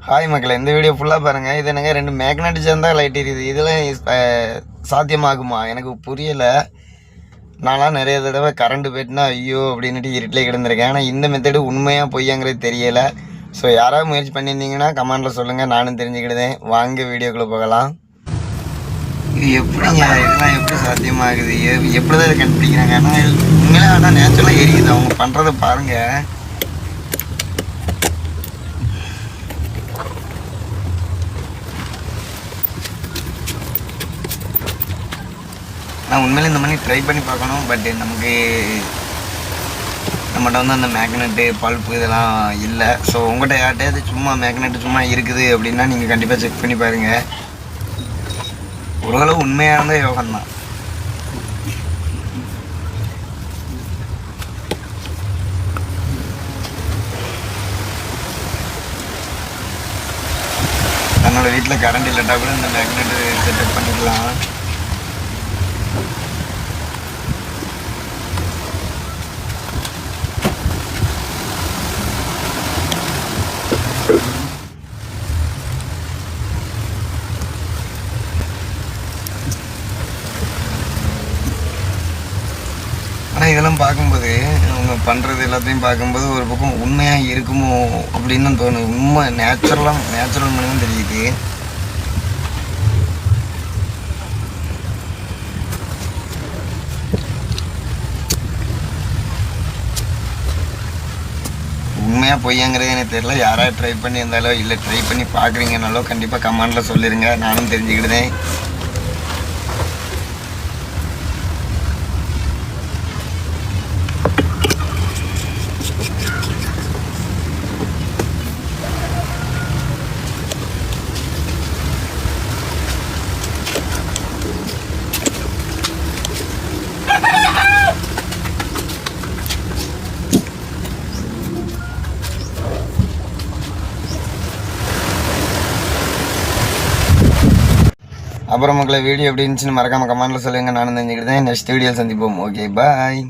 Hi மக்களே, இந்த video ஃபுல்லாக பாருங்கள். இது என்னங்க 2 மேக்னெட் சேர்ந்தால் லைட் எரியுது. இதெல்லாம் சாத்தியமாகுமா? எனக்கு புரியலை. நான்லாம் நிறைய தடவை கரண்ட்டு போயிட்டுனா ஐயோ அப்படின்ட்டு இருட்டிலே கிடந்திருக்கேன். ஆனால் இந்த மெத்தடு உண்மையாக பொய்யாங்கிறது தெரியலை. ஸோ யாராவது முயற்சி பண்ணியிருந்தீங்கன்னா கமெண்டில் சொல்லுங்கள், நானும் தெரிஞ்சுக்கிடுதேன். வாங்க வீடியோக்குள்ளே போகலாம். இது எப்படிங்க, இதெல்லாம் எப்படி சாத்தியமாகுது? எப்படி தான் இதை கண்டுபிடிக்கிறாங்க? ஆனால் உண்மையிலே ஆனால் நேச்சுரலாக எரியுது. அவங்க பண்ணுறதை பாருங்கள். நான் உண்மையிலே இந்த மாதிரி ட்ரை பண்ணி பார்க்கணும். பட் நமக்கு நம்மகிட்ட வந்து அந்த மேக்னெட்டு பல்ப்பு இதெல்லாம் இல்லை. ஸோ உங்கள்கிட்ட யார்கிட்டையாவது சும்மா மேக்னெட்டு சும்மா இருக்குது அப்படின்னா நீங்கள் கண்டிப்பாக செக் பண்ணி பாருங்கள். ஓரளவு உண்மையான யோகம்தான். தன்னோட வீட்டில் கரண்ட் இல்லைட்டா கூட இந்த மேக்னெட்டு செட்டப் பண்ணிக்கலாம். ஆனால் இதெல்லாம் பார்க்கும்போது அவங்க பண்ணுறது எல்லாத்தையும் பார்க்கும்போது ஒரு பக்கம் உண்மையாக இருக்குமோ அப்படின்னு தான் தோணுது. உண்மை நேச்சுரல் மணி தான் தெரியுது. உண்மையாக பொய்யாங்கிறது எனக்கு தெரியல. யாராவது ட்ரை பண்ணி இருந்தாலோ இல்லை ட்ரை பண்ணி பார்க்குறீங்கனாலோ கண்டிப்பாக கமெண்டில் சொல்லிடுங்க, நானும் தெரிஞ்சுக்கிடுதேன். அப்புறம் மக்களை வீடியோ எப்படி இருந்துச்சுன்னு மறக்காமல் கமெண்ட்டில் சொல்லுங்கள், நானும் தெரிஞ்சுக்கிட்டேன். நெக்ஸ்ட் வீடியோ சந்திப்போம். ஓகே, பாய்.